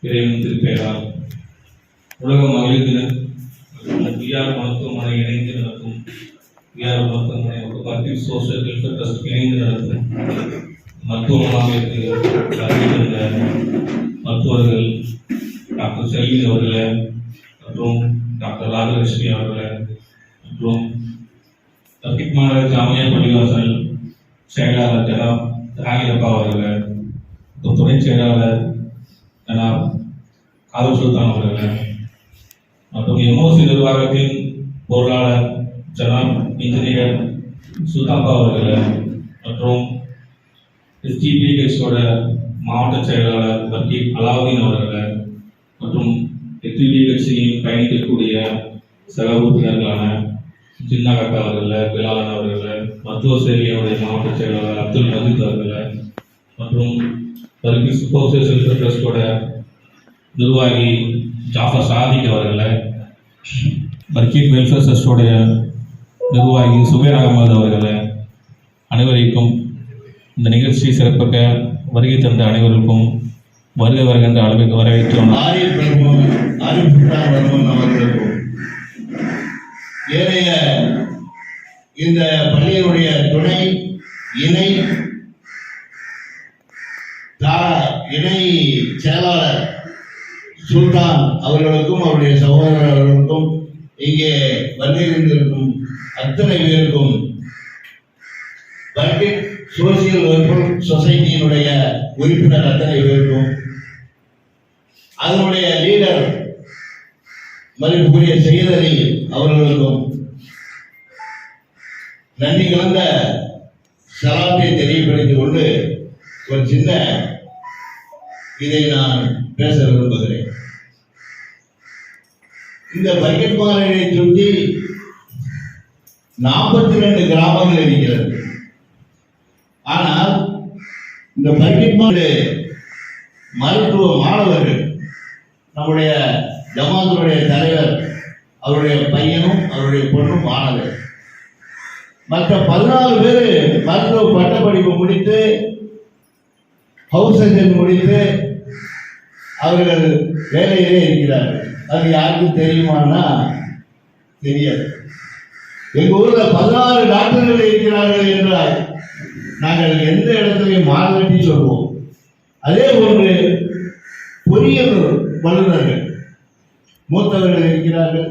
இறைவன் திருப்பெயரால் உலக மகளிர் தின விஆர் மருத்துவமனை இணைந்து நடத்தும் விஆர் மருத்துவமனை பப்ளிக் சோஷியல் வெல்ஃபேர் ட்ரஸ்ட் இணைந்து நடத்தும் மருத்துவ முகாமிற்கு வருகை தந்த மருத்துவர்கள் டாக்டர் செல்வி அவர்களை மற்றும் டாக்டர் ராஜலட்சுமி அவர்களை மற்றும் தர்கிக் மாநகர ஜாமியா பள்ளிவாசல் செயலாளர் ஜனாப் ஜஹாங்கீரப்பா அவர்களை துணை செயலாளர் ஜனாப் காதர் சுல்தான் அவர்களை மற்றும் எம்ஓசி நிர்வாகத்தின் பொருளாளர் ஜனாப் இன்ஜினியர் சுல்தான்பா அவர்களை மற்றும் எஸ்டிபிஎஸோட மாவட்ட செயலாளர் தர்கிக் அலாவுதீன் அவர்களை மற்றும் எஸ்டிபி கட்சியின் பயணிக்கக்கூடிய சக உறுப்பினர்களான ஜின்னா காக்கா அவர்களை பிலாலன் அவர்களை மருத்துவ சேவையுடைய மாவட்ட செயலாளர் அப்துல் மஜீத் அவர்களை மற்றும் தர்கிக் சோஷியல் வெல்ஃபேர் ட்ரஸ்டோட நிர்வாகி ஜாஃபர் சாதிக் அவர்களை தர்கிக் வெல்ஃபேர் ட்ரஸ்டோடைய நிர்வாகி சுபேர் அகமது அவர்களை அனைவருக்கும் இந்த நிகழ்ச்சியை சிறப்பாக வருகை தந்த அனைவருக்கும் வருக வருகின்ற அளவுக்கு வரவேற்றோம். அவர்களுக்கும் ஏனைய இந்த பள்ளியினுடைய துணை இணை செயலாளர் சுல்தான் அவர்களுக்கும் அவருடைய சகோதரர் அவர்களுக்கும் இங்கே வருகின்றிருக்கும் அத்தனை பேருக்கும் தர்கிக் சோசியல் வெல்ஃபேர் சொசைட்டியினுடைய உறுப்பினர் அத்தனை பேருக்கும் அதனுடைய லீடர் மதிப்புக்குரிய சையத் அலி அவர்களுக்கும் நன்றி கலந்த சலாத்தை தெரியப்படுத்திக் கொண்டு ஒரு சின்ன இதை நான் பேச விரும்புகிறேன். இந்த பர்கெட் மாநகரை சுற்றி 42 கிராமங்கள் இருக்கிறது. ஆனால் இந்த பர்கெட் மருத்துவ மாணவர்கள் நம்முடைய ஜமாத்துடைய தலைவர் அவருடைய பையனும் அவருடைய பொண்ணும் மாணவர், மற்ற 14 பேர் மருத்துவ பட்டப்படிப்பு முடித்து ஹவுஸ் சர்ஜன் முடித்து அவர்கள் வேலையிலே இருக்கிறார்கள். அது யாருக்கும் தெரியுமானா தெரியாது. எங்க ஊர்ல 16 டாக்டர்கள் இருக்கிறார்கள் என்றால் நாங்கள் எந்த இடத்துலையும் மாறுபட்டி சொல்வோம். அதே போன்று பொறியியல் வல்லுநர்கள் மூத்தவர்கள் இருக்கிறார்கள்.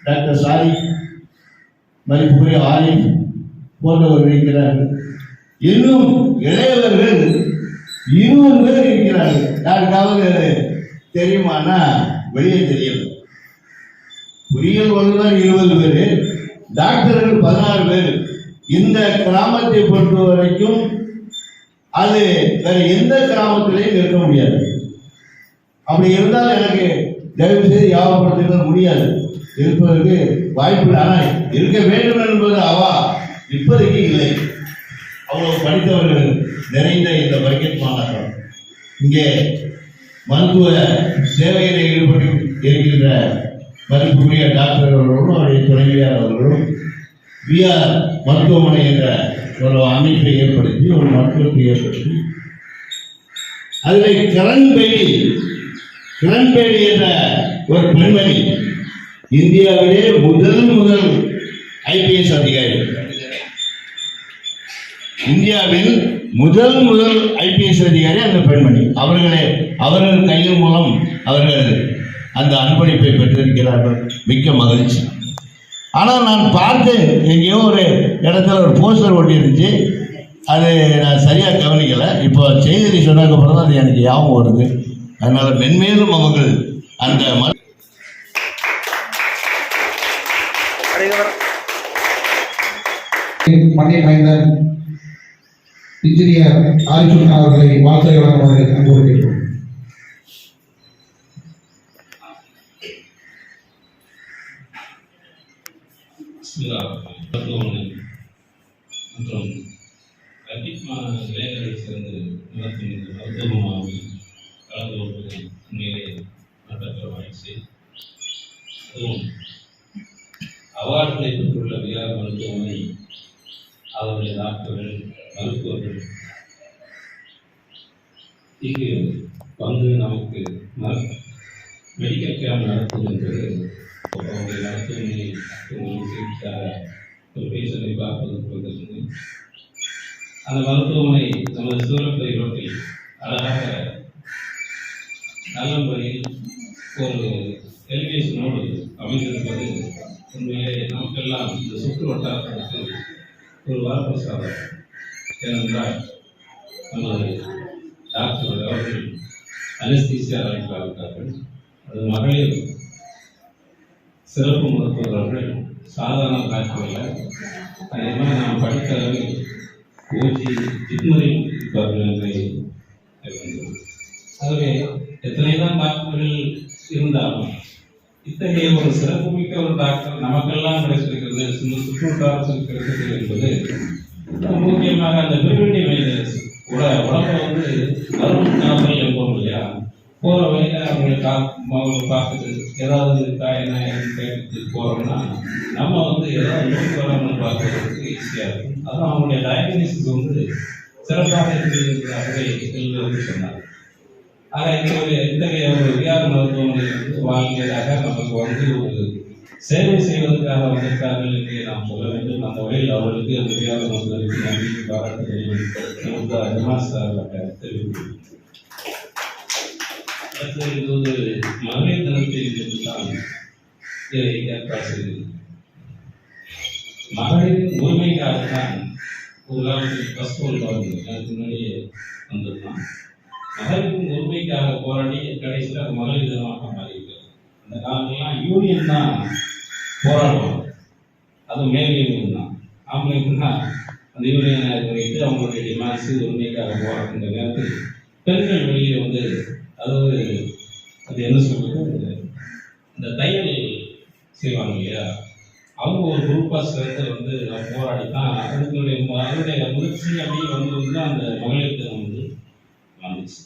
டாக்டர் சாரி மதிப்புக்குரிய ஆலிஃப் போன்றவர்கள் இருக்கிறார்கள். இன்னும் இளையவர்கள் 20 பேர் இருக்கிறார்கள். யாருக்காவது தெரியுமானா வெளியே தெரியல. பொறியியல் வல்லுநர் 20 பேர், டாக்டர்கள் 16 பேர். இந்த கிராமத்தை பொறுத்த வரைக்கும் அது வேற எந்த கிராமத்திலையும் இருக்க முடியாது. அப்படி இருந்தால் எனக்கு தயவு செய்து யாவப்படுத்த முடியாது, இருப்பதற்கு வாய்ப்பு. ஆனால் இருக்க வேண்டும் என்பது அவா இப்போதைக்கு இல்லை. அவ்வளவு படித்தவர்கள் நிறைந்த இந்த பர்கெட் மாநகரம் இங்கே மருத்துவ சேவையில் ஈடுபட்டு இருக்கின்ற மதிப்புக்குரிய டாக்டர் அவர்களும் அவருடைய துணைவியார் அவர்களும் விஆர் மருத்துவமனை என்ற ஒரு அமைப்பை ஏற்படுத்தி ஒரு மருத்துவத்தை ஏற்படுத்தி அதில் கிரண்பேடி என்ற ஒரு பெண்மணி இந்தியாவிலே முதல் ஐபிஎஸ் அதிகாரி, இந்தியாவில் முதல் ஐபிஎஸ் அதிகாரி அந்த பெண்மணி. அவர்கள் கையின் மூலம் அவர்கள் அந்த அன்பளிப்பை பெற்றிருக்கிறார்கள். மிக்க மகிழ்ச்சி. ஆனால் நான் பார்த்தேன், எங்கேயோ ஒரு இடத்துல ஒரு போஸ்டர் ஒட்டி இருந்துச்சு, அது நான் சரியாக கவனிக்கலை. இப்போ செய்தி சொன்னதுக்கப்புறம் தான் அது எனக்கு ஞாபகம் வருது. அதனால் மென்மேலும் அவர்கள் அந்த மண்ணின் மைந்தன் இன்ஜினியர் ஆரிஃபுல் அவர்களை வாழ்த்துறை வழங்குவதை அன்போடு கேட்கிறோம். மற்றும் இளைஞர்களை சேர்ந்து நடத்தும் இந்த மருத்துவ முகாமில் கலந்து கொள்வதை உண்மையிலே நடத்த மகிழ்ச்சி. அதுவும் அவார்டுகளை பெற்றுள்ள விஆர் மருத்துவமனை அவருடைய டாக்டர்கள் மருத்துவர்கள் இங்கு வந்து நமக்கு மெடிக்கல் கேம்ப் நடத்துவது என்பது அவருடைய மருத்துவமனை ஒரு பேஷண்டை பார்ப்பதற்கு வந்திருந்து அந்த மருத்துவமனை நமது சூழப்பை ரோட்டில் அழகாக நல்ல முறையில் ஒரு எலிவேஷனோடு அமைந்திருப்பது உண்மையிலே நமக்கெல்லாம் இந்த சுற்று வட்டாரத்திற்கு ஒரு வரப்பிரசாதம். ஏனென்றால் நமது டாக்டர் அவர்கள் அனஸ்தீசியா இருக்கிறார்கள். அது மகளிர் சிறப்பு மருத்துவர் அவர்கள் சாதாரண டாக்டர்கள். அதே மாதிரி நாம் படித்த அளவில் ஊசி ஜிப்மரில் இருப்பார்கள் என்பதை அறிந்தோம். ஆகவே எத்தனை தான் டாக்டர்கள் இருந்தாலும் இத்தகைய ஒரு சிறப்புமிக்க ஒரு டாக்டர் நமக்கெல்லாம் கிடைத்திருக்கிறது, சுற்றுவட்டாரத்தில் கிடைக்கிறது என்பது முக்கியமாக அந்த பிரிவென்டிவ் மெயின்டெனன்ஸ். உடம்பை வந்து அருள் காப்பல் என்போம் இல்லையா, போகிற வழியில் அவங்களை பார்த்துட்டு ஏதாவது என்ன கேட்டுட்டு போகிறோம்னா நம்ம வந்து ஏதாவது நோய் வராமல் பார்க்கறதுக்கு ஈஸியாக இருக்கும். அதுவும் அவங்களுடைய டயக்னோசிஸ் வந்து சிறப்பாக இருக்கிறார்களே என்று சொன்னார். ஆக இத்தகைய ஒரு விஆர் மருத்துவமனை வந்து வாழ்க்கையாக நமக்கு வந்து ஒரு சேவை செய்வதற்காக வந்திருக்கார்கள் என்று நாம் சொல்ல வேண்டும். அந்த வகையில் அவர்களுக்கு அந்த விஆர் மருத்துவருக்கு நன்றி பாராட்டு தெரிவிக்கிறேன். இது ஒரு மகளிர் தினத்தில் தான் ஏற்பாடு செய்தது. மகளிரின் உரிமைக்காகத்தான் ஒரு காலத்தில் பஸ்போல் அதுக்கு முன்னாடியே வந்திருந்தான். மகளிரின் உரிமைக்காக போராடி கடைசியில் அது மகளிர் தினமாக மாறியிருக்கிறது. அந்த காலங்கள்லாம் யூனியன் தான் போராடுவாங்க, அதுவும் மேல் யூனியன் தான். ஆம்பளைக்குன்னா அந்த யூனியனை வைத்து அவங்களுடைய டிமாண்ட்ஸு உரிமைக்காக போராடுகின்ற நேரத்தில் பெண்கள் வெளியே வந்து அதாவது அது என்ன சொல்றது, இந்த தையல் செய்வாங்க இல்லையா, அவங்க ஒரு குரூப்பாக சேர்ந்து வந்து போராடி தான் அதனுடைய முயற்சி அப்படியே வந்து அந்த மகளிர் தினம் வந்து வந்துச்சு.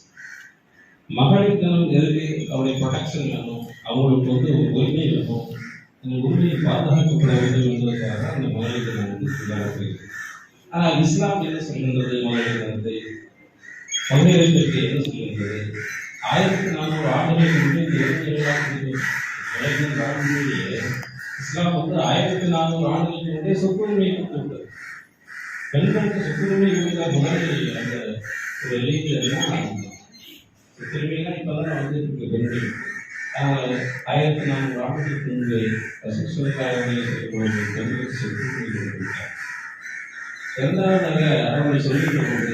மகளிர் தினம் எதுக்கு? அவருடைய ப்ரொடெக்ஷன் வேணும், அவங்களுக்கு வந்து ஒரு உரிமை வேணும், அந்த உரிமையை பாதுகாக்கப்பட வேண்டும் என்பதற்காக அந்த மகளிர் தினம் வந்து கொண்டாடப்படுகிறது. ஆனால் இஸ்லாம் என்ன சொல்கின்றது? மகளிர் தினத்தை மகளிரை பற்றி என்ன சொல்கின்றது? 1400 ஆண்டுகளுக்கு முன்னே இஸ்லாம் வந்து 1400 ஆண்டுகளுக்கு முன்னே சொத்துரிமை கொடுத்துவிட்டது. பெண்களுக்கு சொத்துரிமை கொடுத்த முதலில் அந்த ஒரு எழுதியதுதான் சொத்துரிமைனா இப்போதான் வந்து இருக்கு பெண்கள். 1400 ஆண்டுகளுக்கு முன்பே பெண்களுக்கு சொத்துரிமை கொடுத்துவிட்டார். இரண்டாவதாக அவர்கள் சொல்லிட்டு போது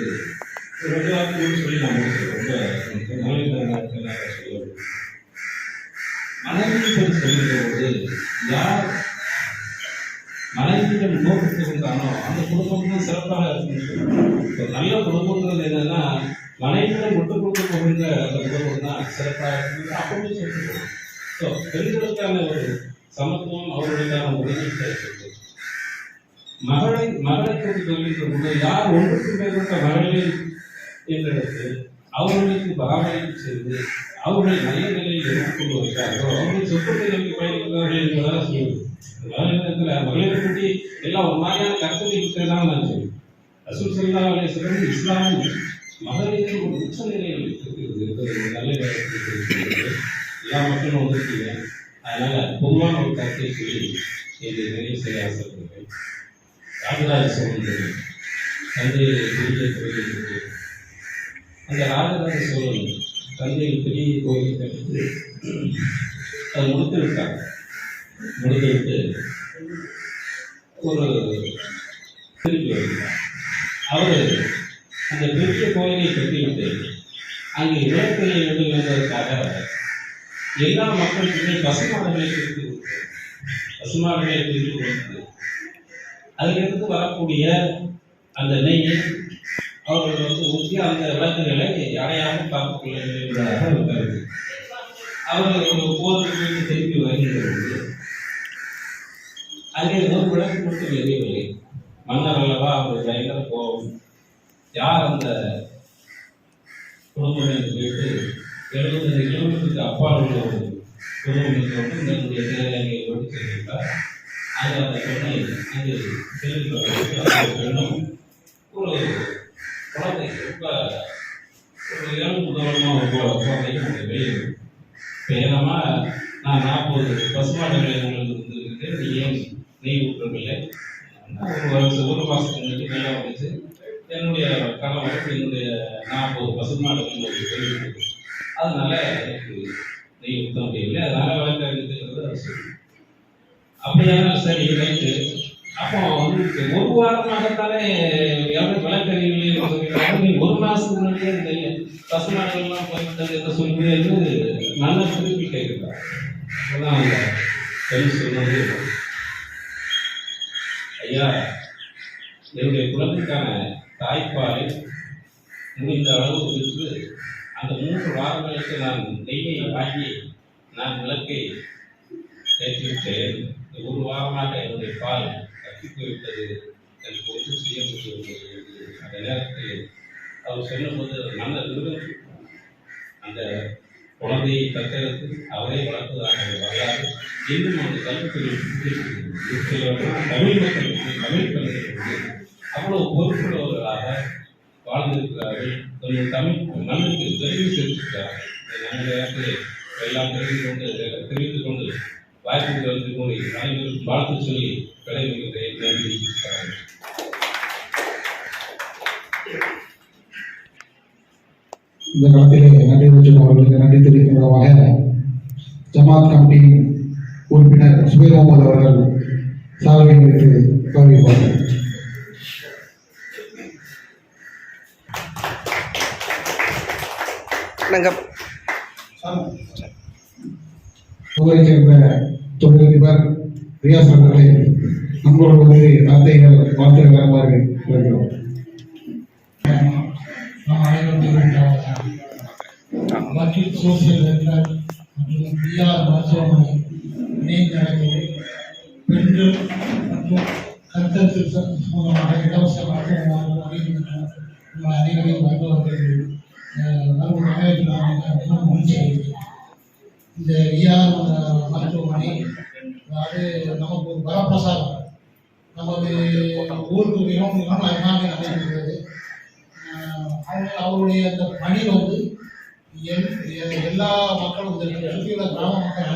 ரெண்டு வார்த்தைகள் சொல்லி நான் முடிச்சிருக்கோம். மனைவியை பற்றி சொல்லுகிற போது யார் மனைவியிடம் நோக்கத்து இருந்தானோ அந்த குடும்பம் தான் சிறப்பாக இருக்குன்னு. ஒரு நல்ல குடும்பங்கிறது என்னன்னா மனைவியிடம் விட்டு கொடுத்து போகின்ற அந்த குடும்பம் தான் சிறப்பாக இருக்கு அப்படின்னு சொல்லிட்டு. ஸோ பெண்களுக்கான ஒரு சமத்துவம், அவர்களுக்கான உரிமை கிடைக்கிறது. மகளை பற்றி சொல்கின்ற போது யார் ஒன்றுக்கு மேற்பட்ட மகளிரை தேர்ந்தெடுத்து அவர்களுக்கு பராமரிப்பு செய்து அவர்களை நல்ல நிலையில் எடுத்துக்கொண்டு வருகிறார்களோ அவர்கள் சொத்துக்களை நம்பி பயணிக்கிறார்கள் என்பதாக சொல்லுவது. மகளிரை பற்றி எல்லாம் ஒரு மாதிரியான கருத்துக்கள் இருக்கிறதாக நான் சொல்லுவேன். ரசூல் ஸல்லல்லாஹு அலைஹி வஸல்லம் இஸ்லாம் மகளிருக்கு ஒரு உச்ச நிலையில் இருக்கிறது, நல்ல நிலையில் எல்லா மக்களும் வந்திருக்கீங்க. அதனால பொதுவான ஒரு கருத்தை சொல்லி இதை நிறைவு செய்ய ஆசைப்படுகிறேன். ராஜராஜ சோழன் தந்தையை பெரிய கோயில், அந்த ராஜராஜ சோழன் தந்தையில் பெரிய கோயிலை கட்டிட்டு அதை முடித்து விட்டார். முடித்துவிட்டு ஒரு திருப்பி வருகிறார். அவர் அந்த பெரிய கோயிலை கட்டிவிட்டு அங்கே விளக்கலை வேண்டும் என்பதற்காக எல்லா மக்களுக்குமே பசுமாடுகளை பிரித்து கொடுத்தார். பசுமாடுகளை பிரித்து கொடுத்து அதிலிருந்து வரக்கூடிய அந்த நெய்யை அவர்கள் வந்து ஊற்றி அந்த விளக்குகளை அடையாமல் பார்த்துக் கொள்ள வேண்டும் என்பதாக ஒரு கருத்து. அவர்கள் ஒரு போருக்கு திருப்பி வருகின்ற பொழுது அங்கே ஒரு விளக்கு மட்டும் எரியவில்லை. மன்னர் அல்லவா, அவர் பயங்கர கோபம். யார் அந்த குடும்பம் என்று போயிட்டு 70 கிலோமீட்டருக்கு அப்பால் உள்ள ஒரு குடும்பத்தை வந்து தன்னுடைய தேவையை ஓட்டி சென்றிருக்கார். அங்கே அந்த பெண்ணை அங்கே பெண்ணும் ஒரு குழந்தை ரொம்ப ஒரு 7 முதலமாக ஒரு குழந்தையும் அங்கே வெளியே ஏன் நெய் ஊற்றவில்லை. ஒரு மாதத்துக்கு முன்னாடி மேலே வந்துச்சு. என்னுடைய கணவருக்கு என்னுடைய 40 பசுமாடுகள் தெரிவித்தது. அதனால எனக்கு நெய் ஊற்ற முடியவில்லை. அதனால வழக்கறிஞர்கள் அரசு அப்படியான சரி ரைட்டு. அப்போ வந்து ஒரு வாரமாகத்தானே யாரும் வழக்கறிஞர்கள் நீ ஒரு மாதத்துக்கு முன்னாடியே இந்த பசுமாடுகள்லாம் போய்விட்டது என்று சொல்வது நல்ல திருப்பி கேட்கிறார். அதான் சொன்னது, ஐயா என்னுடைய குழந்தைக்கான தாய்ப்பாலை முடிந்த அளவு விற்று அந்த 3 வாரங்களுக்கு நான் நெய்யை வாங்கி நான் விளக்கை ஏற்றிவிட்டேன். ஒரு வாரமாக என்னுடைய பால் கட்டி போய்விட்டது, எனக்கு ஒன்றும் செய்ய முடியவில்லை. அந்த நேரத்தில் அவர் சொல்லும்போது நல்ல விருதம் அந்த குழந்தையை தத்தெடுத்து அவரே வளர்ப்பதாக வரலாறு இன்னும் அந்த கல்வித்துறையில் தமிழ் மக்களுக்கு தமிழ் கலைஞர்களுக்கு அவ்வளவு பொறுப்புள்ளவர்களாக வாழ்ந்திருக்கிறார்கள். தமிழ் மண்ணுக்கு தெரிவு செய்திருக்கிறார்கள். நல்ல நேரத்தில் எல்லாம் தெரிந்து கொண்டு வாய்ப்புகள் வந்து கூறி அனைவரும் வாழ்த்து சொல்லி விடைபெறுகிறேன். நன்றி. இந்த களத்திலே நன்றி தெரிவிக்கும் அவர்களுக்கு நன்றி தெரிவிக்கும் விதமாக ஜமாத் கமிட்டியின் உறுப்பினர் சுபைர் முகமது அவர்கள் சாதனை வைத்து கௌரவிப்பார்கள். ஊரை சேர்ந்த தொழிலதிபர் ரியாஸ் அவர்களை நம்மளோட வார்த்தைகள் வருமாறு வருகிறோம். வக்கீல் சோசியல் வெல்ஃபேர் மற்றும் பிஆர் மருத்துவமனை இணைந்து நடக்கிறது. பெண்கள் மற்றும் கருத்தரிசல் மூலமாக இலவச மருத்துவமனை அனைவரையும் வருபவர்கள் வரும் அமைப்பில் மிகவும் மகிழ்ச்சி அடைகிறது. இந்த பிஆர் மருத்துவமனை அது நமக்கு ஒரு வரப்பிரசாதம். நமது ஊருக்கு மிகவும் எல்லாமே நடைபெறுகிறது. அவருடைய அந்த பணி வந்து எல்லா மக்களும் சுற்றியுள்ள கிராம மக்கள்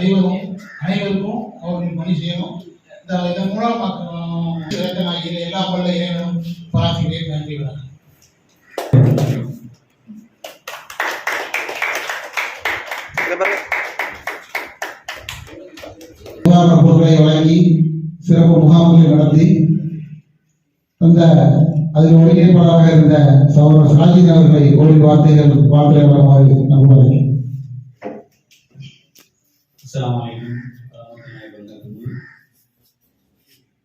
அனைவருக்கும் அவர்கள் பணி செய்யணும். இதன் மூலம் எல்லா பல்ல இறைவனும் பாராட்டுகிறேன். நன்றி. பொருட்களை வழங்கி சிறப்பு முகாம்களை நடத்தி அந்த அதில் ஒருங்கிணைப்பாளராக இருந்த சகோதரர் சாஜித் அவர்களை ஒரு வார்த்தைகள் வாழ்க்கை வருமாறு நம்புகிறேன்.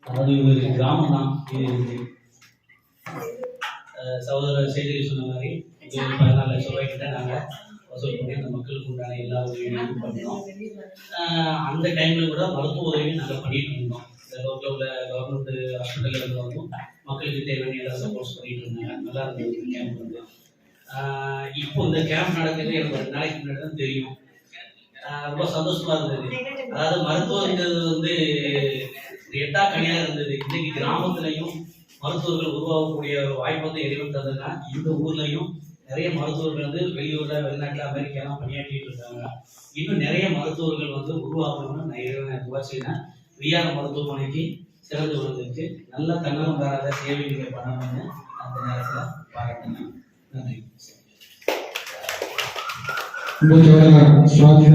அதாவது ஒரு கிராமம் தான் சகோதரர் செய்தி சொன்ன மாதிரி 14 லட்சம் ரூபாய்க்கிட்ட நாங்கள் வசூல் பண்ணி அந்த மக்களுக்கு உண்டான எல்லா உதவிகளையும் பண்ணோம். அந்த டைமில் கூட மருத்துவ உதவியும் நாங்கள் பண்ணிட்டு இருந்தோம். இந்த லோக்கலில் உள்ள கவர்மெண்ட் ஹாஸ்பிட்டலில் வந்து மக்களுக்கு தேவையான எல்லா சப்போர்ட்ஸ் பண்ணிட்டு இருந்தாங்க. நல்லா இருந்தது கேம்ப் வந்து. இப்போ இந்த கேம்ப் நடக்குது எனக்கு 2 நாளைக்கு முன்னாடி தான் தெரியும். ரொம்ப சந்தோஷமா இருந்தது. அதாவது மருத்துவங்கிறது வந்து எட்டா கனியாக இருந்தது. இன்னைக்கு கிராமத்துலையும் மருத்துவர்கள் உருவாகக்கூடிய வாய்ப்பு வந்து இறைவன் தந்ததுன்னா இந்த ஊர்லையும் நிறைய மருத்துவர்கள் வந்து வெளியூர்ல வெளிநாட்டில் அமெரிக்காலாம் பணியாற்றிட்டு இருக்காங்க. இன்னும் நிறைய மருத்துவர்கள் வந்து உருவாகணும்னு நான் இறைவனை துவா செய்யறேன். விஆர் மருத்துவமனைக்கு சிறந்து விடுவதற்கு நல்ல தன்னலம் வராத சேவைகளை பண்ணணும்னு அந்த நேரத்தில் பாராட்டினேன். நன்றி.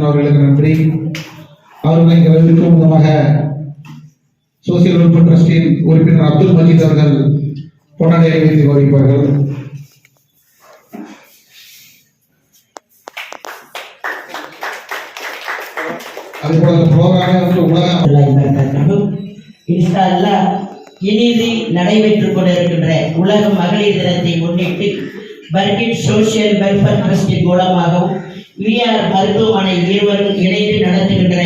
அவர்களுக்கு நன்றி. அவர்களை இங்கே வைத்திருக்கும் விதமாக சோசியல் வெல்ஃபேர் ட்ரஸ்டின் உறுப்பினர் அப்துல் மஜீத் அவர்கள் பொன்னாடை வைத்து கௌரவிப்பார்கள். அதுபோல இந்த புரோகிராமே வந்து உலகம் இனிது நடைபெற்றுக் கொண்டிருக்கின்ற உலக மகளிர் தினத்தை முன்னிட்டு பர்கிட் சோசியல் வெல்ஃபேர் ட்ரஸ்டின் மூலமாகவும் விஆர் மருத்துவமனை இருவரும் இணைந்து நடத்துகின்ற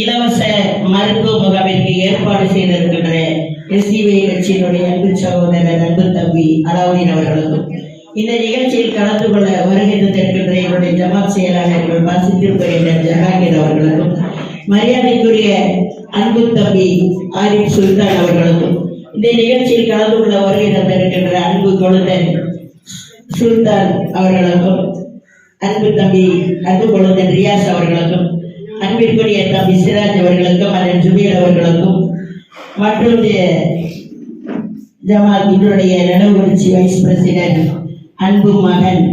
இலவச மருத்துவ முகாமிற்கு ஏற்பாடு செய்திருக்கின்ற எஸ்டிவி கட்சியினுடைய அன்பு சகோதரர் அன்பு தம்பி அலாவுதீன் அவர்களுக்கும் இந்த நிகழ்ச்சியில் கலந்து கொள்ள வருகை தந்திருக்கின்ற என்னுடைய ஜமாத் செயலாளர்கள் வாசித்திருக்கிற ஜஹாங்கீர் அவர்களுக்கும் மரியாதைக்குரிய அன்பு தம்பி ஆரிஃப் சுல்தான் அவர்களுக்கும் இந்த நிகழ்ச்சியில் கலந்து கொள்ள வருகை தந்திருக்கின்ற அன்பு கொழுந்தன் சுல்தான் அவர்களுக்கும் அன்பு தம்பி அன்பு கொழுந்தன் ரியாஸ் அவர்களுக்கும் அன்பிற்குரிய தம்பி சிராஜ் அவர்களுக்கும் அதன் ஜுபீர் அவர்களுக்கும் மற்றும் ஜமாத்தினுடைய நலவுணர்ச்சி வைஸ் பிரசிடென்ட் அன்பு மகன்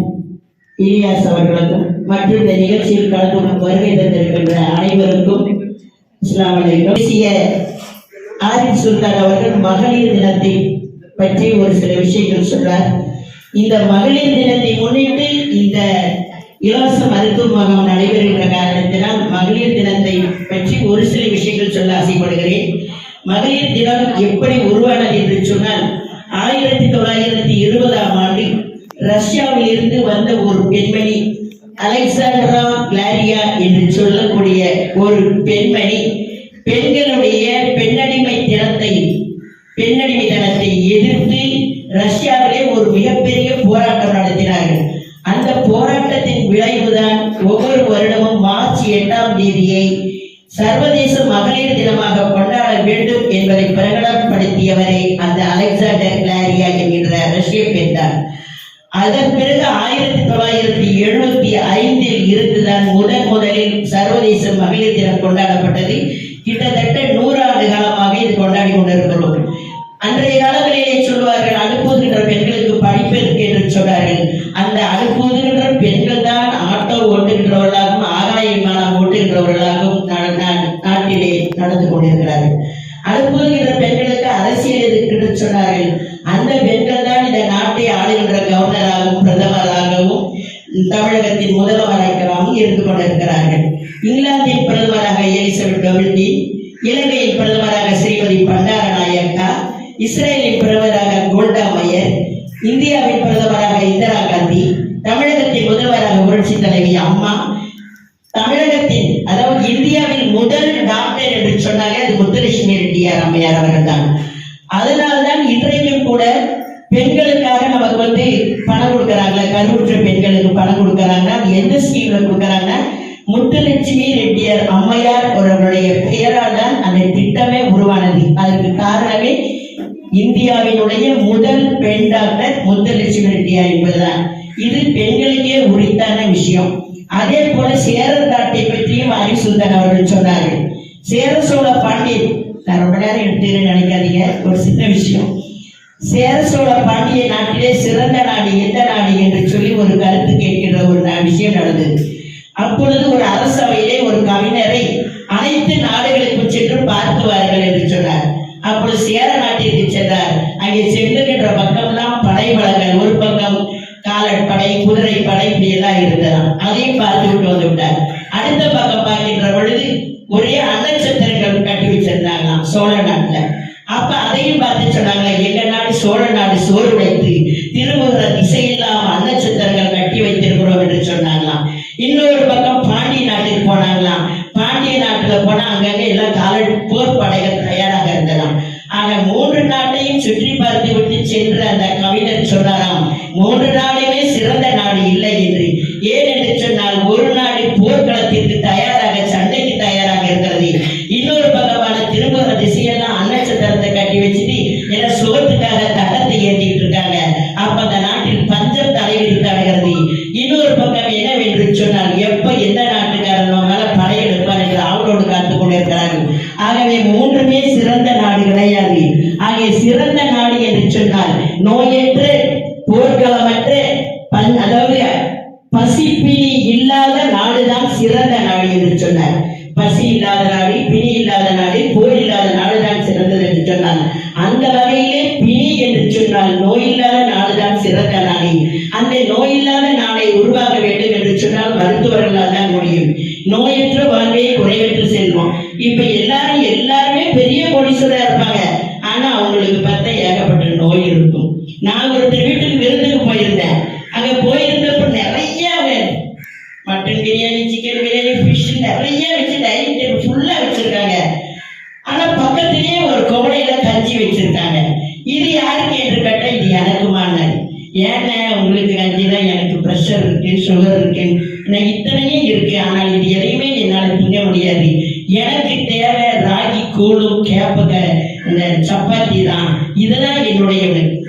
இலியாஸ் அவர்களுக்கும் மற்றும் இந்த நிகழ்ச்சியில் கலந்து வருகை தந்திருக்கின்ற அனைவருக்கும் அஸ்ஸலாமு அலைக்கும். தேசிய ஆரிஃப் சுல்தான் அவர்கள் மகளிர் தினத்தை பற்றி ஒரு சில விஷயங்கள் சொன்னார். இந்த மகளிர் தினத்தை முன்னிட்டு இந்த இலவச மருத்துவ முகாம் நடைபெறுகின்ற காரணத்தினால் மகளிர் தினத்தை பற்றி ஒரு சில விஷயங்கள் சொல்ல ஆசைப்படுகிறேன். மகளிர் தினம் எப்படி உருவானது என்று சொன்னால் 1920ஆம் ஆண்டு ரஷ்யாவில் இருந்து வந்த ஒரு பெண்மணி அலெக்சாண்ட்ரா கிளாரியா என்று சொல்லக்கூடிய ஒரு பெண்மணி பெண்களுடைய பெண்ணடிமைத்தனத்தை எதிர்த்து ரஷ்யாவிலே ஒரு மிகப்பெரிய போராட்டம் நடத்தினார்கள். அந்த போராட்டத்தின் விளைவுதான் ஒவ்வொரு வருடமும் மார்ச் 8ஆம் தேதியை சர்வதேச மகளிர் தினமாக கொண்டாட வேண்டும் என்பதை பிரகடனப்படுத்தியவரே அந்த அலெக்சாண்டர் கிளாரியா என்கின்ற ரஷ்ய பெண் தான். அதன் பிறகு 1975 இருந்துதான் முதலில் சர்வதேச மகளிர் தினம் கொண்டாடப்பட்டது. கிட்டத்தட்ட 100 ஆண்டு காலமாக இது கொண்டாடி கொண்டிருக்கிறோம். அன்றைய காலங்களிலே சொல்வார்கள் அனுப்புகின்ற பெண்களுக்கு படிப்பு இருக்கு என்று சொன்னார்கள். அந்த அனுப்புகின்ற பெண்கள் தான் ஆட்டோ ஓட்டுகின்றவர்களாகவும் ஆகாய விமானம் ஓட்டுகின்றவர்களாகவும் நாட்டிலே நடந்து கொண்டிருக்கிறார்கள். அனுப்புகின்ற பெண்களுக்கு அரசியல் எதுக்கு என்று சொன்னார்கள். அந்த பெண்கள் தான் இந்த நாட்டை ஆளுகின்ற கவர்னராகவும் பிரதமராகவும் தமிழகத்தின் முதல்வராகவும் இருந்து கொண்டிருக்கிறார்கள். இங்கிலாந்தின் பிரதமராக எலிசபெத் டபிள்யூ, இலங்கையின் பிரதமராக ஸ்ரீமதி பண்டாரநாயக்கா, இஸ்ரேலின் பிரதமராக கோல்டா மயர், இந்தியாவின் பிரதமராக இந்திரா காந்தி, தமிழகத்தின் முதல்வராக புரட்சி தலைவி அம்மா, தமிழகத்தின் அதாவது இந்தியாவின் முதல் டாக்டர் என்று சொன்னாலே அது முத்துலட்சுமி ரெட்டியார் அம்மையார் அவர்கள் தான். அதனால்தான் இன்றைக்கும் கூட பெண்களுக்காக நமக்கு பணம் கொடுக்கறாங்களா, கருவுற்ற பெண்களுக்கு பணம் கொடுக்கறாங்க. எந்த ஸ்கீம்ல கொடுக்கறாங்கன்னா முத்துலட்சுமி ரெட்டியார் அம்மையார் அவர்களுடைய பெயரால் தான் அந்த திட்டமே உருவானது. அதற்கு காரணமே இந்தியாவினுடைய முதல் பெண் டாக்டர் முத்துலட்சுமி ரெட்டியார் என்பதுதான். இது பெண்களுக்கே உரித்தான விஷயம். அதே போல சேரர் நாட்டை பற்றியும் ஆரிஃப் சுல்தான் அவர்கள் சொன்னார்கள். சேர சோழ பாண்டியன், நான் ரொம்ப நேரம் எடுத்துக்கிறேன்னு நினைக்காதீங்க, ஒரு சின்ன விஷயம். சேர சோழ பாண்டிய நாட்டிலே சிறந்த நாடு எந்த நாடு என்று சொல்லி ஒரு கருத்து கேட்கிற ஒரு விஷயம் நடந்தது. அப்பொழுது ஒரு அரசவையிலே ஒரு கவிஞரை அனைத்து நாடுகளுக்கு சென்று பார்த்துவார்கள் என்று சொன்னார். அப்பொழுது சேர நாட்டிற்கு சென்றார். அங்கே செல்லுகின்ற பக்கம்லாம் படை பலங்கள், ஒரு பக்கம் காலப்படை, குதிரை படை, இப்படி எல்லாம் இருந்ததாம். அதையும் பார்த்து விட்டு வந்து விட்டார். அடுத்த பக்கம் பார்க்கின்ற பொழுது ஒரே அன்னச்சத்திரங்கள் கட்டி வச்சிருந்தாங்களாம் சோழ நாட்டுல. அப்ப அதையும் பார்த்து சொன்னாங்க, எங்க நாடு சோழ நாடு சோறு வைத்து திருமுகிற திசையில்லாம அன்னச்சத்திரங்கள் கட்டி வைத்திருக்கிறோம் என்று சொன்னாங்களாம். இன்னொரு பக்கம் பாண்டிய நாட்டுக்கு போனாங்களாம். பாண்டிய நாட்டுல போனா அங்கங்க எல்லாம் போர் படைகள் தயாராக இருந்ததாம். ஆக 3 நாட்டையும் சுற்றி பார்த்து விட்டு சென்று அந்த கவிஞர் சொன்னாராம், 3 நாடுமே சிறந்த நாடு இல்லை என்று. ஏன் என்று சொன்னால் ஒரு நாடு போர்க்களத்திற்கு தயாராக, சண்டைக்கு தயாராக இருக்கிறது. இன்னொரு பக்கமான திருமுக திசையெல்லாம் அன்னச்சத்திரத்தை கட்டி வச்சுட்டு எல்லாம் சோத்துக்காக தட்டத்தை ஏற்றிட்டு இருக்காங்க. அப்ப அந்த நாட்டில் பஞ்சம் தலைவிரித்தாடுகிறது. இன்னொரு பக்கம் என்னவென்று சொன்னால் எப்ப எந்த நாட்டுக்காரன் மேல படையெடுப்பார் என்று அவளோடு காத்துக் கொண்டிருக்கிறார்கள். ஆகவே 3மே சிறந்த நாடு கிடையாது. ஆகிய சிறந்த நாடு என்று சொன்னால் நோயற்ற, போர்க்களமற்ற, அதாவது பசி பிணி இல்லாத நாடுதான் சிறந்த நாடு என்று சொன்னார். பசி இல்லாத நாடு, பிணி இல்லாத நாடு, போர் இல்லாத நாடுதான் சிறந்தது என்று சொன்னார். அந்த வகையிலே பிணி என்று சொன்னால் நோயில்லாத நாடுதான் சிறந்த நாடு. அந்த நோயில்லாத நாடை உருவாக்க வேண்டும் என்று சொன்னால் மருத்துவர்களால் தான் முடியும். நோயற்ற வாழ்வே குறைவற்று செல்வம். இப்ப எல்லாருமே பெரிய கோடீஸ்வரர் இருப்பாங்க. ஆனா அவங்களுக்கு பார்த்தா ஏகப்பட்ட நோய் இருக்கும். நான் ஒருத்தர் வீட்டுக்கு விருந்துக்கு போயிருந்தேன். அங்க போயிருந்தப்ப நிறைய mutton biryani, chicken biryani, fish நிறைய வச்சு டைனிங் டேபிள் ஃபுல்லா வச்சிருக்காங்க. ஆனா பக்கத்திலேயே ஒரு கோடையில கஞ்சி வச்சிருக்காங்க. இது யாருக்கு என்று கேட்டா இது எனக்குமான. ஏன்னா உங்களுக்கு கஞ்சி தான், எனக்கு ப்ரெஷர் இருக்கு, சுகர் இருக்கு, இத்தனையும் இருக்கு. ஆனால் இது எதையுமே என்னால் திங்க முடியாது. எனக்கு தேவை ராகி கூழும் கேப்பக இந்த சப்பாத்தி தான். இதுதான் என்னுடைய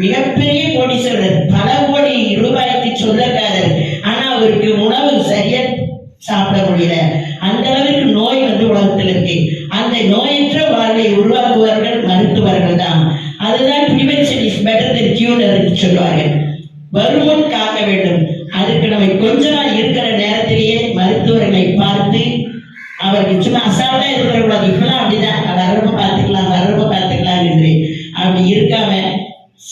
மிகப்பெரிய கோடீஸ்வரர், பல கோடி ரூபாய்க்கு சொந்தக்காரர். ஆனா அவருக்கு உணவு சரியா சாப்பிட முடியல. அந்த அளவுக்கு நோய் உலகத்தில் இருக்கு. அந்த நோயற்ற வாழ்வை உருவாக்குவார்கள் மருத்துவ சொல்வார்கள். வருமுன் காக்க வேண்டும். அதுக்கு நம்ம கொஞ்சமா இருக்கிற நேரத்திலேயே மருத்துவர்களை பார்த்து அவருக்கு சும்மா அசால்ட்டா இருக்கிறக்கூடாது. இப்பெல்லாம் அப்படிதான், வர்றப்ப பார்த்துக்கலாம் என்று அப்படி இருக்காம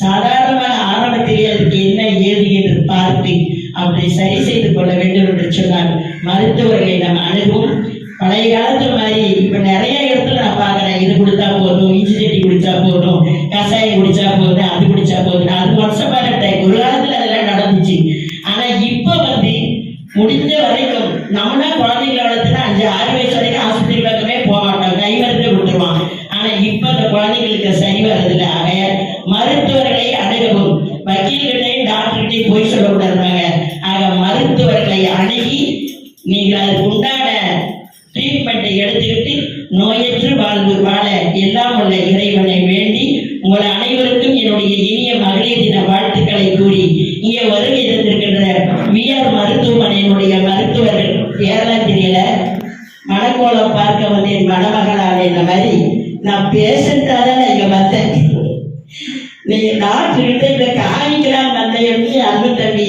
சாதாரணமாக ஆரம்பத்திலே அதுக்கு என்ன ஏது என்று பார்த்து அவரை சரி செய்து கொள்ள வேண்டும் என்று சொன்னால் மருத்துவர்களை நம்ம அணுகும். பழைய காலத்து மாதிரி இப்ப நிறைய இடத்துல நான் பாக்குறேன், இது குடிச்சா போதும், இஞ்சி சட்டி குடிச்சா போதும், கஷாயம் குடிச்சா போதும், அது குடிச்சா போதும். அது வருஷமான டைம், ஒரு காலத்துல அதெல்லாம் நடந்துச்சு. ஆனா இப்ப முடிஞ்ச வரைக்கும் நம்மனா குழந்தைங்களை வளர்த்துனா 5-6 வயசு வரைக்கும் ஆஸ்பத்திரி பக்கமே போக மாட்டோம், கை மருந்தே கொடுத்துருவான். ஆனா இப்ப அந்த குழந்தைங்களுக்கு சரி வர்றதில்லை. ஆக மருத்துவர்களை அணுகவும், வக்கீல்கிட்டையும் டாக்டர்கிட்டையும் போய் சொல்லக்கூடாதுங்க. ஆக மருத்துவர்களை அணுகி நீங்கள் அதுக்கு உண்டான ட்ரீட்மெண்ட்டை எடுத்துக்கிட்டு நோயற்று வாழ்வு வாழ எல்லாம் உள்ள இறைவனை வேண்டி உங்கள் அனைவருக்கும் என்னுடைய இனிய மகளிர் தின வாழ்த்துக்களை கூறி இங்கே வருகை இருந்திருக்கின்ற VR மருத்துவமனையினுடைய மருத்துவர்கள் பேரெல்லாம் தெரியல, மணக்கோலம் பார்க்க வந்து என் மணமகளான இந்த மாதிரி நான் பேஷண்டாக தான் இங்க வந்தேன். நீங்க டாக்டர்கிட்ட இந்த காமிக்கலாம் வந்தேன்னு அன்பு தம்பி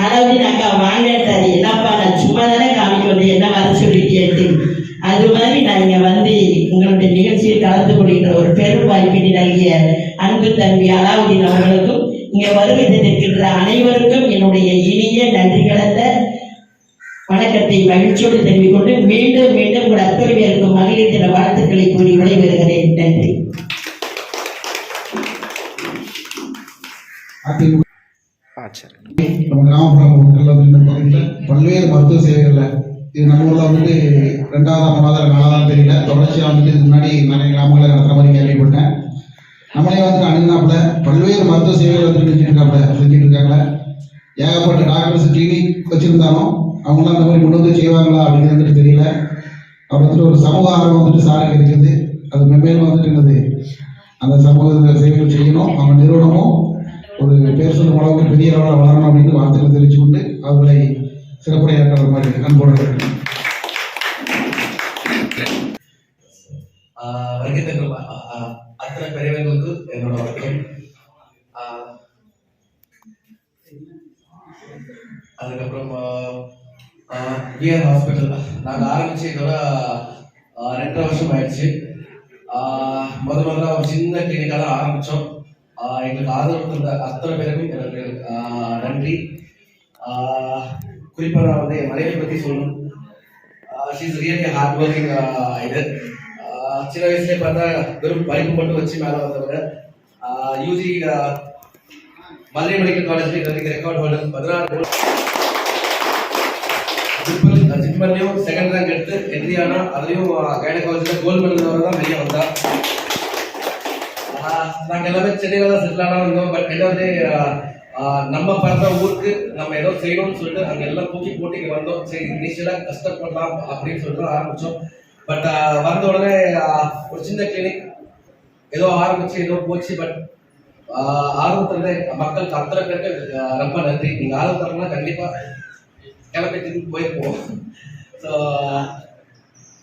அளவின் அக்கா வாங்கிட்டாரு. என்னப்பா நான் சும்மா தானே காமிக்க வந்து என்ன வர சொல்லிட்டேன்ட்டு. அது மாதிரி நான் இங்க வந்து உங்களுடைய நிகழ்ச்சியில் கலந்து கொள்கின்ற ஒரு பெரும் வாய்ப்பினை நல்கிய அன்பு தம்பி அலாவுதீன் அவர்களுக்கும் இங்க வருகை தந்திருக்கின்ற அனைவருக்கும் என்னுடைய இனிய நன்றி கலந்த வணக்கத்தை மகிழ்ச்சியோடு தெரிவிக்கொண்டு மீண்டும் மீண்டும் உங்கள் அத்தனை பேருக்கும் மகளிர் தின வாழ்த்துக்களை கூறி விடைபெறுகிறேன். நன்றி. நம்ம கிராமப்புற மக்கள் வந்து இந்த பகுதியில் பல்வேறு மருத்துவ சேவைகள்ல இது நம்ம ஊர்ல வந்துட்டு 2வது மாதம் 4வது தெரியல, தொடர்ச்சியா வந்துட்டு இதுக்கு முன்னாடி நிறைய கிராமங்களை நடத்துற மாதிரி கேள்விப்பட்டேன். நம்மளே வந்து அணுகுனாப்புல பல்வேறு மருத்துவ சேவைகள் வந்துட்டு செஞ்சுட்டு இருக்காங்க. ஏகப்பட்ட டாக்டர்ஸ் கிளினிக் வச்சிருந்தாலும் அவங்களாம் அந்த மாதிரி முன் வந்து செய்வாங்களா அப்படின்னு வந்துட்டு தெரியல. அவர் வந்துட்டு ஒரு சமூக ஆர்வம் வந்துட்டு சாருக்கு இருக்குது. அது மென்மேலும் வந்துட்டு என்னது அந்த சமூக சேவைகள் செய்யணும். அவங்க நிறுவனமும் ஒரு பேர் சொல்லும் அளவுக்கு பெரிய அளவில் வளரணும் அப்படின்னு வாழ்த்துக்களை தெரிவித்துக்கொண்டு அவர்களை சிறப்புரையாற்ற மாதிரி அன்போடு அத்தனை பெரியவர்களுக்கு என்னோட வணக்கம். அதுக்கப்புறம் VR ஹாஸ்பிட்டல் நாங்கள் ஆரம்பிச்சு இதோட 2.5 வருஷம் ஆயிடுச்சு. முதல்ல ஒரு சின்ன கிளினிக்காக தான் ஆரம்பித்தோம். எங்களுக்கு ஆதரவு தந்த அத்தனை பேருக்கும் எனக்கு நன்றி. குறிப்பாக நான் வந்து என் மனைவியை பற்றி சொல்லணும். She is really hard working. இது சின்ன வயசுலேயே பார்த்தா வெறும் படிப்பு மட்டும் வச்சு மேலே வந்தவங்க. UG மதுரை மெடிக்கல் காலேஜ்லேயே ரெக்கார்ட் ஹோல்டர் 16 ஜிப்மர்லையும் செகண்ட் ரேங்க் எடுத்து என்ட்ரி ஆனா அதுலேயும் கைனகாலஜியில் கோல்டு மெடல் தான் வெளியே வந்தா. நாங்கள் எல்லாமே சென்னையில தான் செட்டில் ஆனா இருந்தோம். பட் எல்லாமே நம்ம பிறந்த ஊருக்கு நம்ம ஏதோ செய்யணும்னு சொல்லிட்டு அங்கே எல்லாம் தூக்கி போட்டு இங்கே வந்தோம். சரி இனிஷியலாக கஷ்டப்படலாம் அப்படின்னு சொல்லிட்டு ஆரம்பித்தோம். பட் வந்த உடனே ஒரு சின்ன கிளினிக் ஏதோ ஆரம்பிச்சு ஏதோ போச்சு. பட் ஆரம்பத்துல மக்களுக்கு அத்தனை பேருக்கு ரொம்ப நன்றி. நீங்கள் ஆரம்பத்துலன்னா கண்டிப்பாக கிளம்பி திரும்பி போயிருப்போம். ஸோ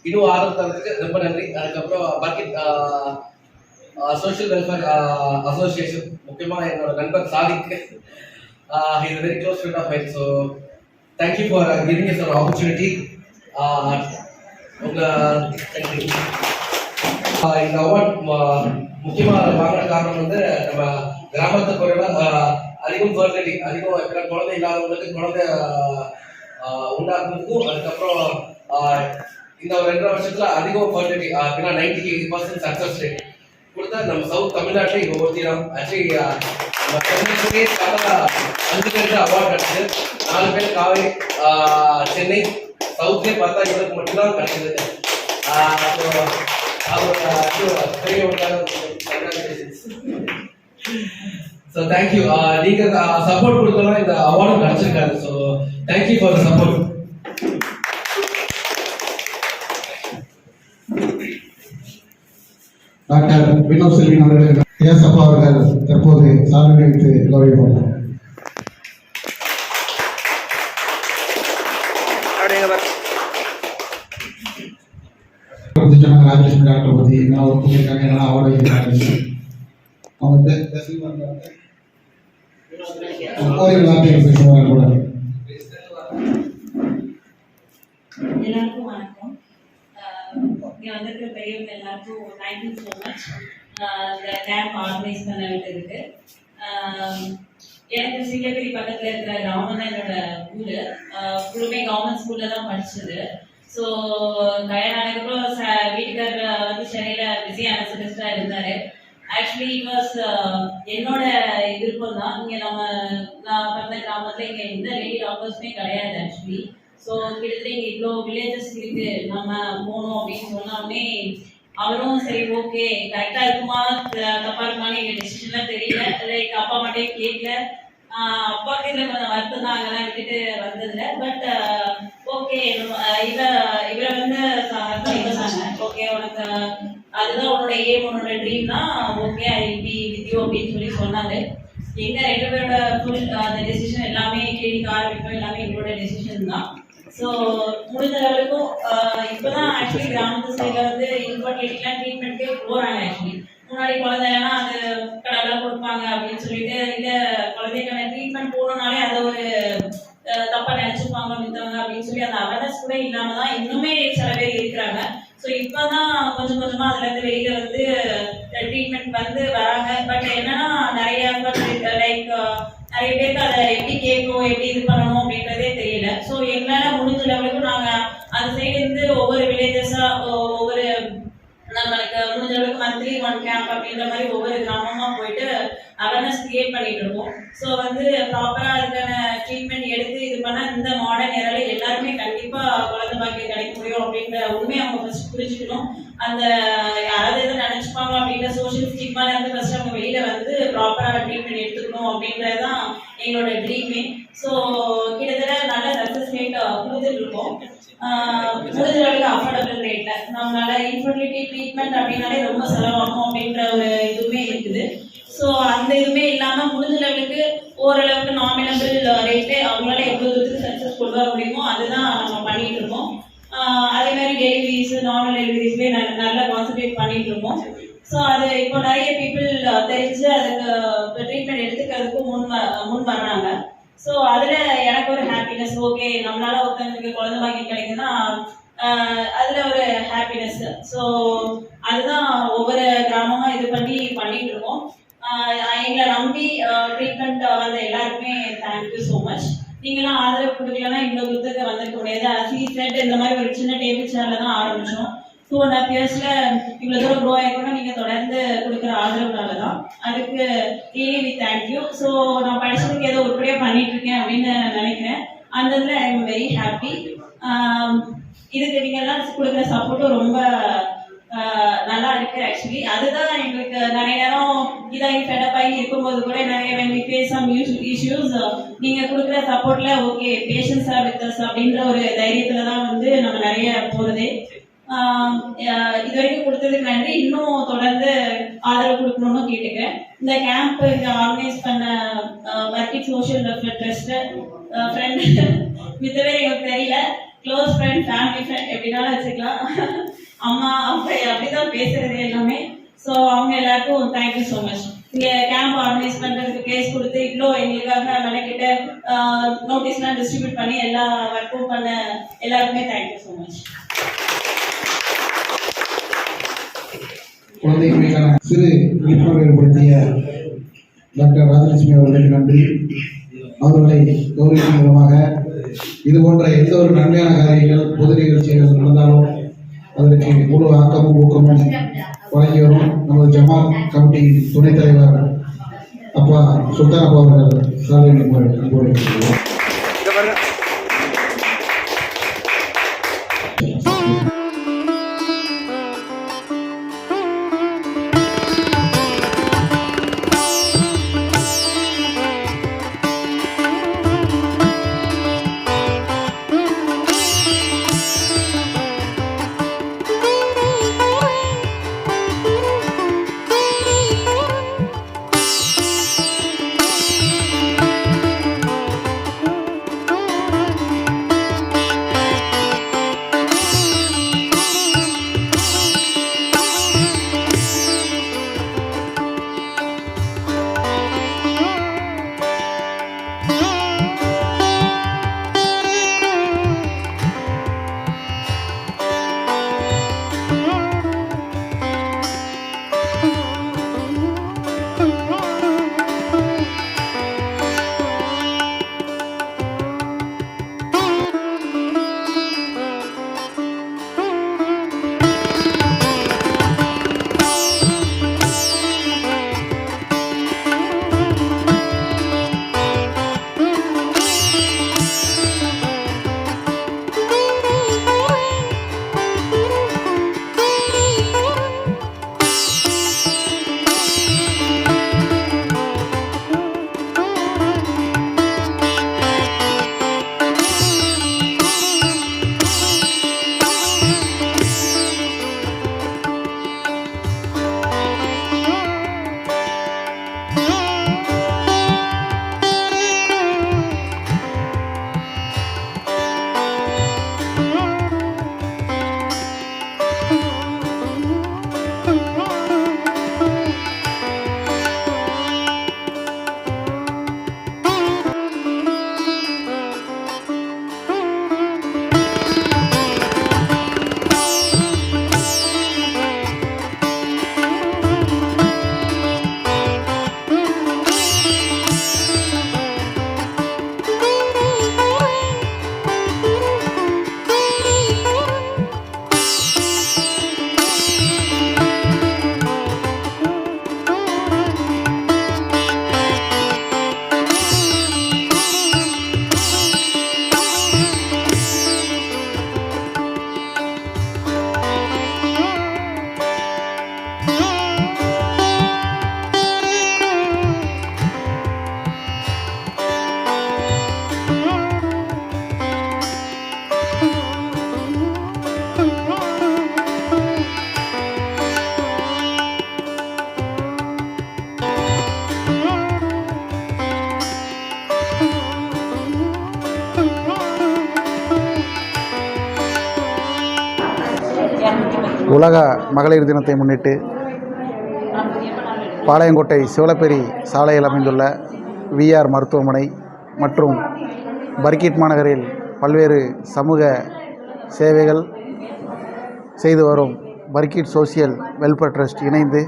இன்னும் ஆரம்பத்துக்கு ரொம்ப நன்றி. அதுக்கப்புறம் பக்கெட் சோஷியல் வெல்ஃபேர் அசோசியேஷன் முக்கியமாக என்னோட நண்பர் Sadiq is very close friend of mine. So thank you for giving us ஒரு ஆப்பர்ச்சுனிட்டி. இந்த அவார்ட் முக்கியமாக வாங்கின காரணம் வந்து நம்ம கிராமத்தை பொறுத்த அதிகம் ஃபர்டிலிட்டி அதிகம் இருக்கிற குழந்தை இல்லாதவங்களுக்கு குழந்தை உண்டாக்குறதுக்கும், அதுக்கப்புறம் இந்த ஒரு 2.5 வருஷத்துல அதிகம் ஃபர்டிலிட்டி அப்படின்னா 90% சக்ஸஸ் ரேட் கொடுத்தா நம்ம சவுத் தமிழ்நாட்டில் இங்கே ஒருத்திரம். ஆக்சுவலி நம்ம சென்னைக்குள்ளே 5 பேருக்கு அவார்ட் கிடைச்சது. 4 பேர் காவேரி சென்னை சவுத்லேயே பார்த்தா இவருக்கு மட்டும்தான் கிடைச்சது. பெரிய ஸோ தேங்க்யூ. நீங்கள் சப்போர்ட் கொடுத்தோம்னா இந்த அவார்டும் கிடைச்சிருக்காரு. So thank you for the support. Doctor Vinod Selvin அவர்களுக்கு ஏசப்பா அவர்கள் தற்போது சாதனை வைத்து கௌரவிப்பார்கள். ராஜலட்சுமி டாக்டர் பற்றி என்ன ஒர்க் பண்ணியிருக்காங்க, என்ன அவார்டு அவங்க ஒரு வார்த்தைகள் பேசுவாங்க கூட. எல்லாருக்கும் வணக்கம். இங்கே வந்திருக்கிற பெரியவங்க எல்லாருக்கும் தேங்க்யூ ஸோ மச். இந்த கேம்ப் ஆர்கனைஸ் பண்ண விட்டதுக்கு. எனக்கு சீலகிரி பக்கத்தில் இருக்கிற கிராமம் தான் என்னோட ஊர். ஃபுல்லுமே கவர்மெண்ட் ஸ்கூலில் தான் படிச்சது. ஸோ கல்யாணம் ஆனதுக்கப்புறம் வீட்டுக்காரர் வந்து சென்னையில் பிஸி அனஸ்தட்டிஸ்டாக இருந்தார். ஆக்சுவலி வாஸ் என்னோட விருப்பம் தான். இங்கே நான் பிறந்த கிராமத்தில் இங்கே எந்த லேடி டாக்டர்ஸுமே கிடையாது ஆக்சுவலி. ஸோ கிட்டத்தட்ட இங்கே இவ்வளோ வில்லேஜஸ் இருக்கு, நம்ம போகணும் அப்படின்னு சொன்னோடனே அவரும் சரி ஓகே கரெக்டாக இருக்குமா தப்பா இருக்குமான்னு எங்கள் டெசிஷன்லாம் தெரியல. லைக் அப்பா மட்டும் கேட்கல. அப்பாவுக்கு இதில் கொஞ்சம் வருத்தம் தான் அங்கெல்லாம் விட்டுட்டு வந்ததில்ல. பட் ஓகே இவரை வந்து சொன்னாங்க ஓகே உனக்கு அதுதான் உன்னோட ஏம் உன்னோட ட்ரீம் தான், okay I be with you அப்படின்னு சொல்லி சொன்னாங்க. எங்க 2 பேரோட ஃபுல் அந்த டெசிஷன் எல்லாமே கிளினிக் ஆரம்பிக்கும் எல்லாமே எங்களோட டெசிஷன் தான். ஸோ முடிஞ்ச அளவுக்கும் இப்போதான் ஆக்சுவலி கிராமத்து சைடில் வந்து இன்ஃபர்டிலிட்டிலாம் ட்ரீட்மெண்ட்டே போகிறாங்க. ஆக்சுவலி முன்னாடி குழந்தைன்னா அது கடவுளாக கொடுப்பாங்க அப்படின்னு சொல்லிட்டு இல்லை குழந்தைக்கான ட்ரீட்மெண்ட் போகணுன்னாலே அதை ஒரு தப்பாக நினச்சிப்பாங்க மித்தவங்க அப்படின்னு சொல்லி அந்த அவேர்னஸ் கூட இல்லாமல் தான் இன்னுமே சில பேர் இருக்கிறாங்க. ஸோ இப்போ தான் கொஞ்சம் கொஞ்சமாக அதுலேருந்து வெளியில் வந்து ட்ரீட்மெண்ட் வந்து வராங்க. பட் என்னன்னா நிறைய லைக் நிறைய பேருக்கு அதை எப்படி கேட்கணும் எப்படி இது பண்ணணும் அப்படின்றதே தெரியல. ஸோ எங்களால் முடிஞ்ச லெவலுக்கு நாங்கள் அந்த சைடு இருந்து ஒவ்வொரு வில்லேஜஸாக ஒவ்வொரு நம்மளுக்கு முடிஞ்ச அளவுக்கு மந்த்லி 1 கேம்ப் அப்படின்ற மாதிரி ஒவ்வொரு கிராமமாக போயிட்டு அவேர்னஸ் கிரியேட் பண்ணிட்டு இருக்கோம். ஸோ வந்து ப்ராப்பராக அதுக்கான ட்ரீட்மெண்ட் எடுத்து இது பண்ணால் இந்த மாடர்ன் ஏரால எல்லாருமே கண்டிப்பாக குழந்தை பாக்கியம் கிடைக்க முடியும் அப்படின்ற உண்மையை அவங்க ஃபர்ஸ்ட் புரிஞ்சுக்கணும். அந்த யாராவது எதுவும் நினச்சிப்பாங்க அப்படின்ற சோஷியல் ஸ்டிக்மால இருந்து ஃபர்ஸ்ட் அவங்க வெளியில வந்து ப்ராப்பராக ட்ரீட்மெண்ட் எடுத்துக்கணும் அப்படின்றதான் எங்களோட ட்ரீமே. ஸோ கிட்டத்தட்ட நல்ல சக்ஸஸ் ரேட் கொடுத்துட்டு இருக்கோம். முடிஞ்ச அளவுக்கு அஃபோர்டபுள் ரேட்ல நம்மளால இன்ஃபர்டிலிட்டி ட்ரீட்மெண்ட் அப்படின்னாலே ரொம்ப செலவாகும் அப்படின்ற ஒரு இதுவுமே இருக்குது. ஸோ அந்த இதுவுமே இல்லாமல் முடிஞ்ச லெவலுக்கு ஓரளவுக்கு நாமினபிள் ரேட்டு அவங்களால எவ்வளோ தூரத்துக்கு சக்ஸஸ் கொண்டு வர முடியுமோ அதுதான் நம்ம பண்ணிட்டு இருக்கோம். அதே மாதிரி டெலிவரிஸ் நார்மல் டெலிவரிஸ்லேயே நல்லா கான்சன்ட்ரேட் பண்ணிட்டு இருக்கோம். ஸோ அது இப்போ நிறைய பீப்புள் தெரிஞ்சு அதுக்கு ட்ரீட்மெண்ட் எடுத்துக்கிறதுக்கு முன் வர்றாங்க. ஸோ அதில் எனக்கு ஒரு ஹாப்பினஸ், ஓகே நம்மளால ஒருத்தவங்களுக்கு குழந்தை பாக்கியம் கிடைக்குதுன்னா அதில் ஒரு ஹாப்பினஸ். ஸோ அதுதான் ஒவ்வொரு கிராமமாக இது பண்ணிட்டு இருக்கோம். எங்களை நம்பி ட்ரீட்மெண்ட் வந்த எல்லாருக்குமே தேங்க்யூ ஸோ மச். நீங்களாம் ஆதரவு கொடுக்கலன்னா இவ்வளோ தூரத்துக்கு வந்திருக்க முடியாது. அசி செட் இந்த மாதிரி ஒரு சின்ன டேபிள் சேர்ல தான் ஆரம்பித்தோம். 2.5 yearsல இவ்வளோ தூரம் க்ரோ ஆகிக்கணும் நீங்கள் தொடர்ந்து கொடுக்குற ஆதரவுனால தான். அதுக்கு ரியலி தேங்க்யூ. ஸோ நான் படிச்சதுக்கு ஏதோ உருப்படியாக பண்ணிட்டு இருக்கேன் அப்படின்னு நினைக்கிறேன். அந்த இதில் ஐ எம் வெரி ஹாப்பி. இதுக்கு நீங்கள் எல்லாம் கொடுக்குற சப்போர்ட்டும் ரொம்ப நல்லா இருக்கு. ஆக்சுவலி அதுதான் எங்களுக்கு நிறைய நேரம் இதாகி ஃபெடப்பாகி இருக்கும்போது கூட நிறைய when we face some issues நீங்கள் கொடுக்குற சப்போர்ட்ல okay patients are with us அப்படின்ற ஒரு தைரியத்துல தான் வந்து நம்ம நிறைய போகிறதே. இது வரைக்கும் கொடுத்ததுக்கு நன்றி. இன்னும் தொடர்ந்து ஆதரவு கொடுக்கணும்னு கேட்டுக்கிறேன். இந்த கேம்ப் இங்கே ஆர்கனைஸ் பண்ண வர்க்கிட் சோஷியல் வெல்ஃபேர் ட்ரஸ்ட் ஃப்ரெண்ட் மித்த பேர் எங்களுக்கு தெரியல, க்ளோஸ் ஃப்ரெண்ட் ஃபேமிலி ஃப்ரெண்ட் எப்படினாலும் வச்சுக்கலாம். அம்மா அப்பா அப்படிதான் பேசுறது எல்லாமே. ஸோ அவங்க எல்லாருக்கும் தேங்க்யூ ஸோ மச். இங்கே கேம்ப் ஆர்கனைஸ் பண்ணுறதுக்கு பிளேஸ் கொடுத்து இவ்வளோ எங்களுக்காக மெனக்கிட்ட நோட்டீஸ்லாம் டிஸ்ட்ரிபியூட் பண்ணி எல்லா ஒர்க்கும் பண்ண எல்லாருக்குமே தேங்க்யூ ஸோ மச். குழந்தைகளுக்கான சிறு விழிப்புணர்வு ஏற்படுத்திய டாக்டர் ராஜலட்சுமி அவர்களுக்கு நன்றி. அவர்களை கௌரவிக்கும் மூலமாக இது போன்ற எந்த ஒரு நன்மையான காரியங்கள் பொது நிகழ்ச்சிகள் நடந்தாலும் அதற்கு முழு ஆக்கமும் ஊக்கமும் வழங்கி வரும் நமது ஜமாத் கமிட்டி துணைத் தலைவர் அப்பா சுல்தான் அப்பா அவர்கள் சாலை உலக மகளிர் தினத்தை முன்னிட்டு பாளையங்கோட்டை சிவலப்பேரி சாலையில் அமைந்துள்ள விஆர் மருத்துவமனை மற்றும் பர்கிட் மாநகரில் பல்வேறு சமூக சேவைகள் செய்து வரும் பர்கிட் சோசியல் வெல்ஃபேர் ட்ரஸ்ட் இணைந்து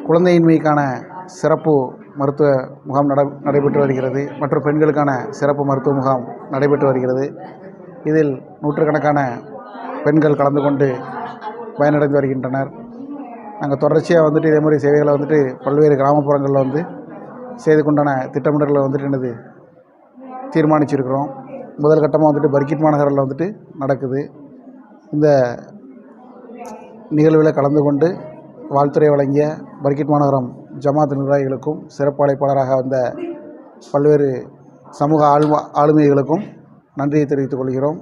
குழந்தையின்மைக்கான சிறப்பு மருத்துவ முகாம் நடைபெற்று வருகிறது மற்றும் பெண்களுக்கான சிறப்பு மருத்துவ முகாம் நடைபெற்று வருகிறது. இதில் நூற்றுக்கணக்கான பெண்கள் கலந்து கொண்டு பயனடைந்து வருகின்றனர். நாங்கள் தொடர்ச்சியாக இதே மாதிரி சேவைகளை பல்வேறு கிராமப்புறங்களில் செய்து கொண்டான திட்டமிடல்களை என்னது தீர்மானிச்சிருக்கிறோம். முதல் கட்டமாக பர்கிட் மாநகரில் நடக்குது. இந்த நிகழ்வில் கலந்து கொண்டு வாழ்த்துறை வழங்கிய பர்கிட் மாநகரம் ஜமாத் நிர்வாகிகளுக்கும் சிறப்பு அழைப்பாளராக வந்த பல்வேறு சமூக ஆளுமைகளுக்கும் நன்றியை தெரிவித்துக் கொள்கிறோம்.